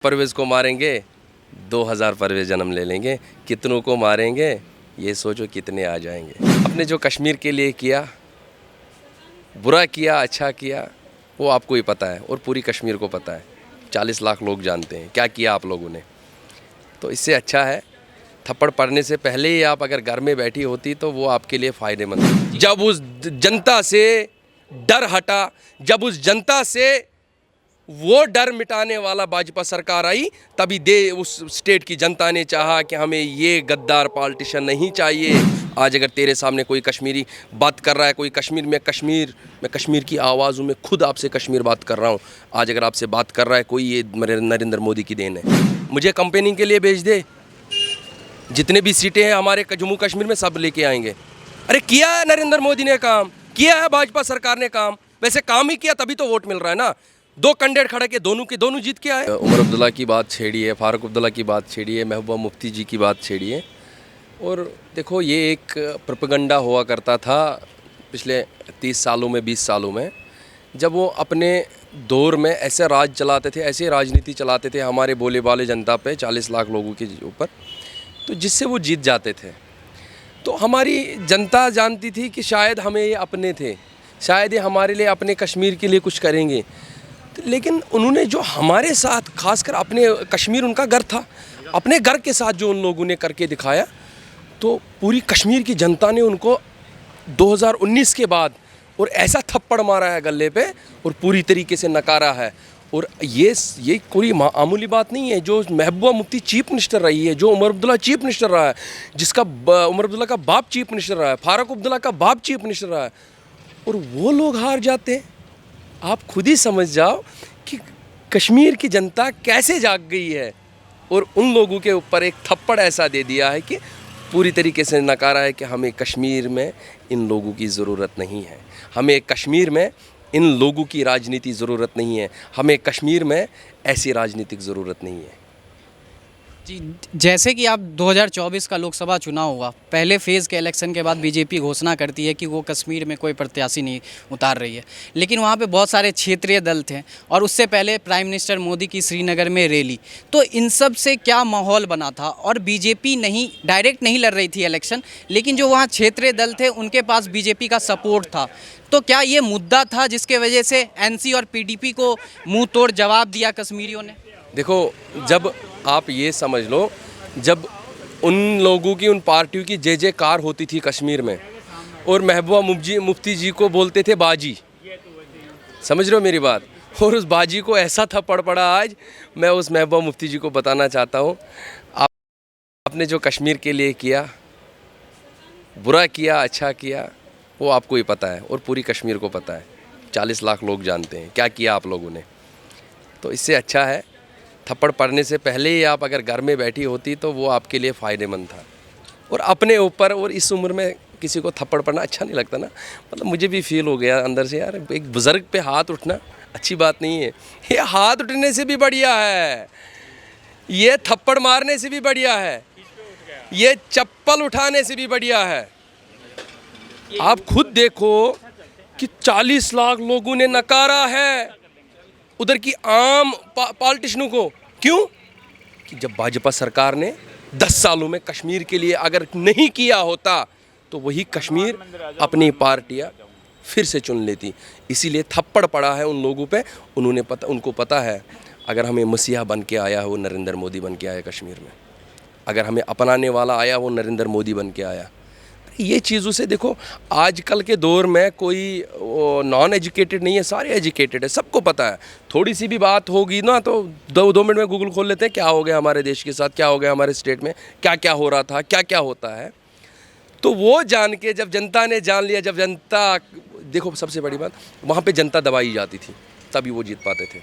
परवेज़ को मारेंगे 2000 परवेज़ जन्म ले लेंगे, कितनों को मारेंगे ये सोचो कितने आ जाएंगे। आपने जो कश्मीर के लिए किया, बुरा किया अच्छा किया, वो आपको ही पता है और पूरी कश्मीर को पता है। 40 लाख लोग जानते हैं क्या किया आप लोगों ने। तो इससे अच्छा है थप्पड़ पड़ने से पहले ही आप अगर घर में बैठी होती तो वो आपके लिए फ़ायदेमंद। जब उस जनता से डर हटा, जब उस जनता से वो डर मिटाने वाला भाजपा सरकार आई, तभी उस स्टेट की जनता ने चाहा कि हमें ये गद्दार पॉलिटिशियन नहीं चाहिए। आज अगर तेरे सामने कोई कश्मीरी बात कर रहा है, कोई मैं कश्मीर की आवाज़ हूँ, मैं खुद आपसे कश्मीर बात कर रहा हूँ। आज अगर आपसे बात कर रहा है कोई, ये नरेंद्र मोदी की देन है। मुझे कंपेनिंग के लिए भेज दे, जितने भी सीटें हैं हमारे जम्मू कश्मीर में सब लेके आएंगे। अरे किया है नरेंद्र मोदी ने काम, किया है भाजपा सरकार ने काम। वैसे काम ही किया तभी तो वोट मिल रहा है ना। 2 कैंडिडेट खड़े के दोनों के दोनों जीत के आए। उमर अब्दुल्ला की बात छेड़ी है, फारूक अब्दुल्ला की बात छेड़ी है, महबूबा मुफ्ती जी की बात छेड़ी है। और देखो ये एक प्रोपेगेंडा हुआ करता था पिछले 30 सालों में 20 सालों में, जब वो अपने दौर में ऐसे राज चलाते थे, ऐसे राजनीति चलाते थे हमारे बोले वाले जनता पे, 40 लाख लोगों के ऊपर, तो जिससे वो जीत जाते थे। तो हमारी जनता जानती थी कि शायद हमें ये अपने थे, शायद ये हमारे लिए अपने कश्मीर के लिए कुछ करेंगे। लेकिन उन्होंने जो हमारे साथ, खासकर अपने कश्मीर उनका घर था, अपने घर के साथ जो उन लोगों ने करके दिखाया, तो पूरी कश्मीर की जनता ने उनको 2019 के बाद और ऐसा थप्पड़ मारा है गले पे और पूरी तरीके से नकारा है। और ये कोई मामूली बात नहीं है। जो महबूबा मुफ्ती चीफ मिनिस्टर रही है, जो उमर अब्दुल्ला चीफ मिनिस्टर रहा है, जिसका उमर अब्दुल्ला का बाप चीफ मिनिस्टर रहा है, फारूक अब्दुल्ला का बाप चीफ मिनिस्टर रहा है, और वो लोग हार जाते हैं। आप खुद ही समझ जाओ कि कश्मीर की जनता कैसे जाग गई है और उन लोगों के ऊपर एक थप्पड़ ऐसा दे दिया है कि पूरी तरीके से नकारा है कि हमें कश्मीर में इन लोगों की ज़रूरत नहीं है, हमें कश्मीर में इन लोगों की राजनीति ज़रूरत नहीं है, हमें कश्मीर में ऐसी राजनीतिक ज़रूरत नहीं है। जी, जैसे कि आप 2024 का लोकसभा चुनाव हुआ, पहले फेज़ के इलेक्शन के बाद बीजेपी घोषणा करती है कि वो कश्मीर में कोई प्रत्याशी नहीं उतार रही है, लेकिन वहाँ पे बहुत सारे क्षेत्रीय दल थे और उससे पहले प्राइम मिनिस्टर मोदी की श्रीनगर में रैली। तो इन सब से क्या माहौल बना था? और बीजेपी डायरेक्ट नहीं लड़ रही थी इलेक्शन, लेकिन जो वहाँ क्षेत्रीय दल थे उनके पास बीजेपी का सपोर्ट था। तो क्या ये मुद्दा था जिसके वजह से एनसी और पीडीपी को मुँह तोड़ जवाब दिया कश्मीरियों ने? देखो, जब आप ये समझ लो, जब उन लोगों की, उन पार्टियों की जय जयकार होती थी कश्मीर में और महबूबा मुफ्ती जी को बोलते थे बाजी, समझ रहे हो मेरी बात, और उस बाजी को ऐसा थप्पड़ पड़ा आज। मैं उस महबूबा मुफ्ती जी को बताना चाहता हूँ, आपने जो कश्मीर के लिए किया, बुरा किया अच्छा किया, वो आपको ही पता है और पूरी कश्मीर को पता है। 40 लाख लोग जानते हैं क्या किया आप लोगों ने। तो इससे अच्छा है थप्पड़ पड़ने से पहले ही आप अगर घर में बैठी होती तो वो आपके लिए फ़ायदेमंद था। और अपने ऊपर, और इस उम्र में किसी को थप्पड़ पड़ना अच्छा नहीं लगता ना। मतलब मुझे भी फील हो गया अंदर से, यार एक बुज़ुर्ग पे हाथ उठना अच्छी बात नहीं है। ये हाथ उठने से भी बढ़िया है, ये थप्पड़ मारने से भी बढ़िया है, ये चप्पल उठाने से भी बढ़िया है। आप खुद देखो कि 40 लाख लोगों ने नकारा है उधर की आम पॉलिटिशियनों को। क्यों? कि जब भाजपा सरकार ने 10 सालों में कश्मीर के लिए अगर नहीं किया होता तो वही कश्मीर अपनी पार्टियां फिर से चुन लेती। इसीलिए थप्पड़ पड़ा है उन लोगों पे। उनको पता है अगर हमें मसीहा बन के आया है वो नरेंद्र मोदी बन के आया कश्मीर में, अगर हमें अपनाने वाला आया वो नरेंद्र मोदी बन के आया। ये चीज़ों से देखो, आजकल के दौर में कोई नॉन एजुकेटेड नहीं है, सारे एजुकेटेड है, सबको पता है। थोड़ी सी भी बात होगी ना तो 2 मिनट में गूगल खोल लेते हैं, क्या हो गया हमारे देश के साथ, क्या हो गया हमारे स्टेट में, क्या क्या हो रहा था, क्या क्या होता है। तो वो जान के जब जनता ने जान लिया, जब जनता, देखो सबसे बड़ी बात, वहाँ पर जनता दबाई जाती थी तभी वो जीत पाते थे।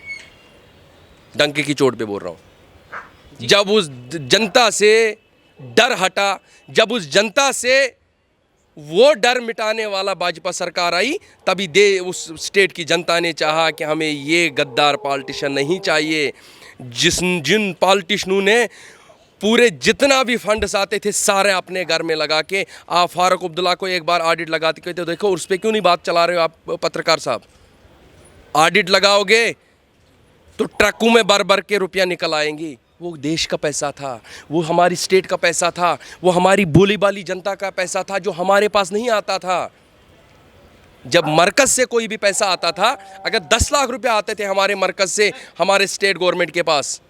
डंके की चोट पर बोल रहा हूँ। जब उस जनता से डर हटा, जब उस जनता से वो डर मिटाने वाला भाजपा सरकार आई, तभी उस स्टेट की जनता ने चाहा कि हमें ये गद्दार पॉलिटिशियन नहीं चाहिए। जिन पॉलिटिशियनों ने पूरे जितना भी फंड्स आते थे सारे अपने घर में लगा के, आप फारूक अब्दुल्ला को एक बार ऑडिट लगाते कहते देखो उस पर क्यों नहीं बात चला रहे हो आप पत्रकार साहब। ऑडिट लगाओगे तो ट्रकों में भर भर के रुपया निकल आएंगी। वो देश का पैसा था, वो हमारी स्टेट का पैसा था, वो हमारी बोली बाली जनता का पैसा था जो हमारे पास नहीं आता था। जब मरकज़ से कोई भी पैसा आता था, अगर 10 लाख रुपया आते थे हमारे मरकज़ से हमारे स्टेट गवर्नमेंट के पास,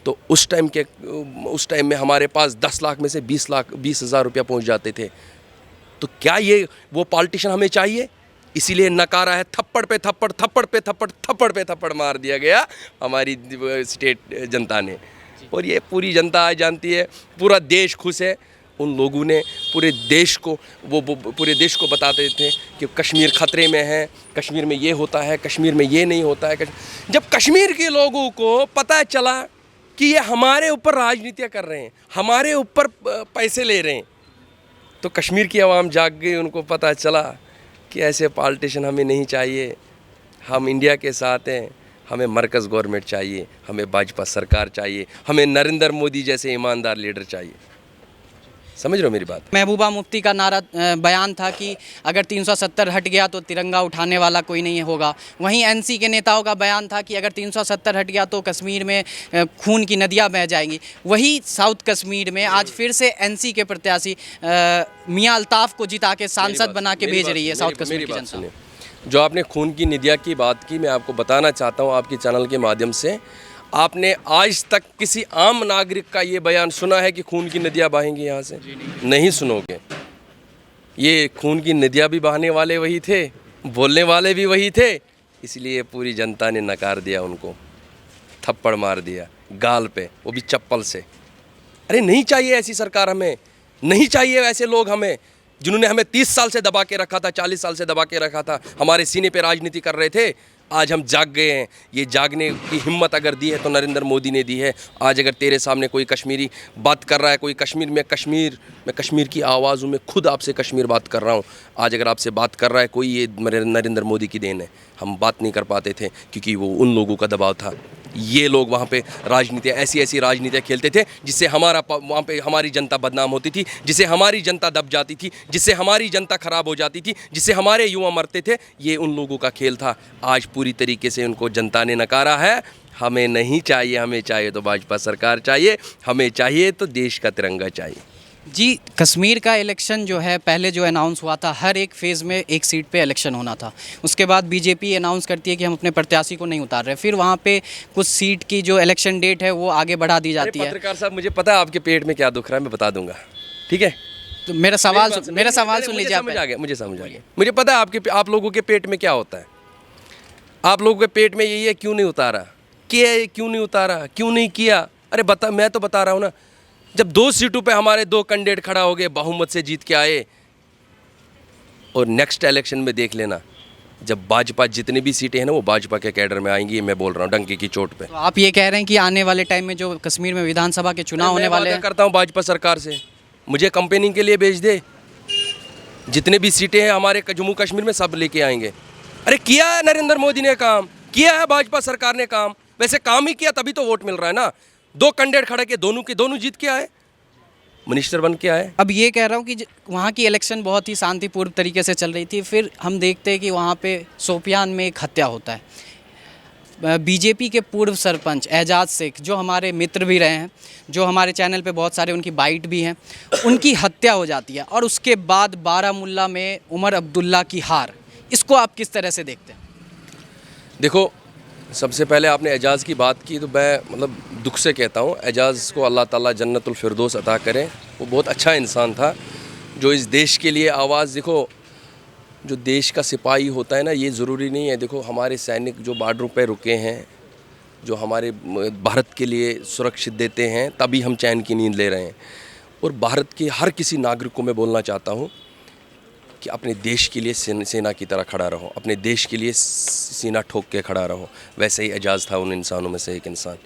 तो उस टाइम में हमारे पास 10 लाख में से 20,000 रुपया पहुंच जाते थे। तो क्या ये वो पॉलिटिशियन हमें चाहिए? इसीलिए नकारा है, थप्पड़ पे थप्पड़, थप्पड़ पे थप्पड़, थप्पड़ पे थप्पड़ मार दिया गया हमारी स्टेट जनता ने। और ये पूरी जनता आज जानती है, पूरा देश खुश है। उन लोगों ने पूरे देश को वो पूरे देश को बताते थे कि कश्मीर ख़तरे में है, कश्मीर में ये होता है, कश्मीर में ये नहीं होता है। जब कश्मीर के लोगों को पता चला कि ये हमारे ऊपर राजनीतियाँ कर रहे हैं, हमारे ऊपर पैसे ले रहे हैं, तो कश्मीर की आवाम जाग गई। उनको पता चला कि ऐसे पॉलिटिशियन हमें नहीं चाहिए, हम इंडिया के साथ हैं, हमें मरकज़ गवर्नमेंट चाहिए, हमें भाजपा सरकार चाहिए, हमें नरेंद्र मोदी जैसे ईमानदार लीडर चाहिए। समझ रहे हो मेरी बात? महबूबा मुफ्ती का नारा बयान था कि अगर 370 हट गया तो तिरंगा उठाने वाला कोई नहीं होगा। वहीं एनसी के नेताओं का बयान था कि अगर 370 हट गया तो कश्मीर में खून की नदियां बह जाएंगी। वही साउथ कश्मीर में आज फिर से एनसी के प्रत्याशी मियां अल्ताफ़ को जिता के सांसद बना के भेज रही है साउथ कश्मीर की जनता। जो आपने खून की नदियाँ की बात की, मैं आपको बताना चाहता हूँ आपके चैनल के माध्यम से, आपने आज तक किसी आम नागरिक का ये बयान सुना है कि खून की नदियाँ बहेंगी यहाँ से? नहीं सुनोगे। ये खून की नदियाँ भी बहाने वाले वही थे, बोलने वाले भी वही थे, इसलिए पूरी जनता ने नकार दिया, उनको थप्पड़ मार दिया गाल पे, वो भी चप्पल से। अरे नहीं चाहिए ऐसी सरकार हमें, नहीं चाहिए ऐसे लोग हमें, जिन्होंने हमें 30 साल से दबा के रखा था, 40 साल से दबा के रखा था, हमारे सीने पे राजनीति कर रहे थे। आज हम जाग गए हैं। ये जागने की हिम्मत अगर दी है तो नरेंद्र मोदी ने दी है। आज अगर तेरे सामने कोई कश्मीरी बात कर रहा है, कोई मैं कश्मीर की आवाज़ हूँ, मैं खुद आपसे कश्मीर बात कर रहा हूँ। आज अगर आपसे बात कर रहा है कोई, ये नरेंद्र मोदी की देन है। हम बात नहीं कर पाते थे क्योंकि वो उन लोगों का दबाव था। ये लोग वहाँ पे राजनीतियाँ ऐसी राजनीतियाँ खेलते थे जिससे वहाँ पे हमारी जनता बदनाम होती थी, जिससे हमारी जनता दब जाती थी, जिससे हमारी जनता ख़राब हो जाती थी, जिससे हमारे युवा मरते थे। ये उन लोगों का खेल था। आज पूरी तरीके से उनको जनता ने नकारा है। हमें नहीं चाहिए, हमें चाहिए तो भाजपा सरकार चाहिए, हमें चाहिए तो देश का तिरंगा चाहिए। जी, कश्मीर का इलेक्शन जो है पहले जो अनाउंस हुआ था, हर एक फेज़ में एक सीट पे इलेक्शन होना था। उसके बाद बीजेपी अनाउंस करती है कि हम अपने प्रत्याशी को नहीं उतार रहे, फिर वहाँ पे कुछ सीट की जो इलेक्शन डेट है वो आगे बढ़ा दी जाती है। पत्रकार साहब, मुझे पता है आपके पेट में क्या दुख रहा है, मैं बता दूंगा, ठीक है? तो मेरा सवाल सुन लीजिए आप। मुझे समझ आ गया। मुझे पता है आप लोगों के पेट में क्या होता है। आप लोगों के पेट में यही है, क्यों नहीं उतारा, क्यों नहीं उतारा, क्यों नहीं किया। अरे बता, मैं तो बता रहा हूँ ना, जब 2 सीटों पे हमारे 2 कैंडिडेट खड़ा हो गए, बहुमत से जीत के आए, और नेक्स्ट इलेक्शन में देख लेना, जब भाजपा जितनी भी सीटें हैं ना वो भाजपा के कैडर में आएंगी। मैं बोल रहा हूँ डंके की चोट पे। तो आप ये कह रहे हैं कि आने वाले टाइम में जो कश्मीर में विधानसभा के चुनाव होने वाले हैं, करता हूँ भाजपा सरकार से, मुझे कंपेनिंग के लिए भेज दे, जितने भी सीटें हैं हमारे जम्मू कश्मीर में सब लेके आएंगे। अरे किया है नरेंद्र मोदी ने काम, किया है भाजपा सरकार ने काम। वैसे काम ही किया तभी तो वोट मिल रहा है ना। 2 कैंडिडेट खड़े के दोनों जीत के आए, मिनिस्टर बन के आए। अब ये कह रहा हूँ कि वहाँ की इलेक्शन बहुत ही शांतिपूर्ण तरीके से चल रही थी, फिर हम देखते हैं कि वहाँ पे शोपियान में एक हत्या होता है। बीजेपी के पूर्व सरपंच एजाज शेख, जो हमारे मित्र भी रहे हैं, जो हमारे चैनल पे बहुत सारे उनकी बाइट भी हैं, उनकी हत्या हो जाती है। और उसके बाद बारामुल्ला में उमर अब्दुल्ला की हार, इसको आप किस तरह से देखते हैं? देखो, सबसे पहले आपने एजाज़ की बात की, तो मैं दुख से कहता हूँ, एजाज़ को अल्लाह ताला जन्नतुल फिरदौस अता करें। वो बहुत अच्छा इंसान था जो इस देश के लिए आवाज़, देखो जो देश का सिपाही होता है ना, ये ज़रूरी नहीं है। देखो हमारे सैनिक जो बॉर्डरों पे रुके हैं, जो हमारे भारत के लिए सुरक्षित देते हैं, तभी हम चैन की नींद ले रहे हैं। और भारत के हर किसी नागरिक को मैं बोलना चाहता हूँ कि अपने देश के लिए सेना की तरह खड़ा रहो, अपने देश के लिए सीना ठोक के खड़ा रहो। वैसे ही एजाज़ था उन इंसानों में से एक इंसान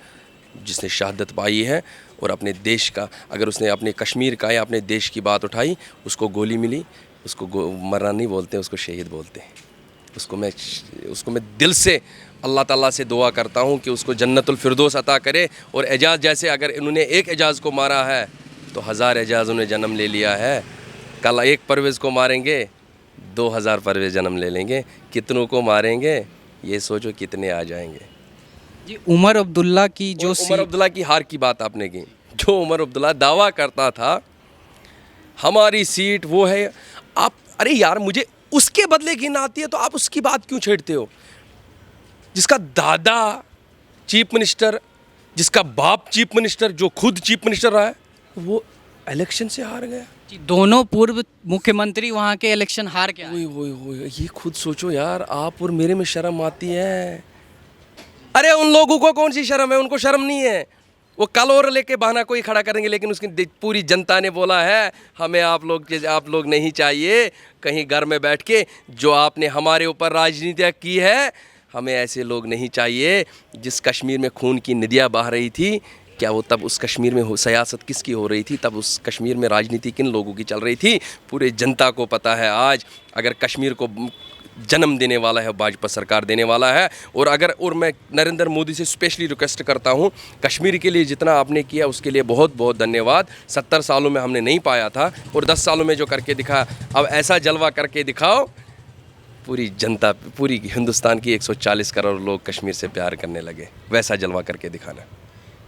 जिसने शहादत पाई है। और अपने देश का, अगर उसने अपने कश्मीर का या अपने देश की बात उठाई, उसको गोली मिली, उसको मरना नहीं बोलते, उसको शहीद बोलते हैं। उसको मैं दिल से अल्लाह ताला से दुआ करता हूँ कि उसको जन्नतुल फिरदौस अता करे। और एजाज़ जैसे, अगर इन्होंने एक एजाज़ को मारा है तो 1000 एजाज़ उन्हें जन्म ले लिया है। कल एक परवेज़ को मारेंगे, 2000 परवेज़ जन्म ले लेंगे। कितनों को मारेंगे, ये सोचो कितने आ जाएंगे। जी उमर अब्दुल्ला की जो उमर अब्दुल्ला की हार की बात आपने की। जो उमर अब्दुल्ला दावा करता था हमारी सीट वो है, आप अरे यार मुझे उसके बदले घिन आती है तो आप उसकी बात क्यों छेड़ते हो? जिसका दादा चीफ मिनिस्टर, जिसका बाप चीफ मिनिस्टर, जो खुद चीफ मिनिस्टर रहा है, वो इलेक्शन से हार गया। जी, दोनों पूर्व मुख्यमंत्री वहाँ के इलेक्शन हार के आए। ओए ओए ओए, ये खुद सोचो यार, आप और मेरे में शर्म आती है। अरे उन लोगों को कौन सी शर्म है? उनको शर्म नहीं है। वो कल और लेके बहाना कोई खड़ा करेंगे, लेकिन उसकी पूरी जनता ने बोला है हमें आप लोग नहीं चाहिए। कहीं घर में बैठ के जो आपने हमारे ऊपर राजनीति की है, हमें ऐसे लोग नहीं चाहिए। जिस कश्मीर में खून की नदियाँ बह रही थी, क्या वो तब उस कश्मीर में सियासत किसकी हो रही थी? तब उस कश्मीर में राजनीति किन लोगों की चल रही थी? पूरे जनता को पता है। आज अगर कश्मीर को जन्म देने वाला है भाजपा सरकार देने वाला है। और मैं नरेंद्र मोदी से स्पेशली रिक्वेस्ट करता हूं, कश्मीर के लिए जितना आपने किया उसके लिए बहुत बहुत धन्यवाद। 70 सालों में हमने नहीं पाया था, और 10 सालों में जो करके दिखा, अब ऐसा जलवा करके दिखाओ, पूरी जनता, पूरी हिंदुस्तान की 140 करोड़ लोग कश्मीर से प्यार करने लगे। वैसा जलवा करके दिखाना।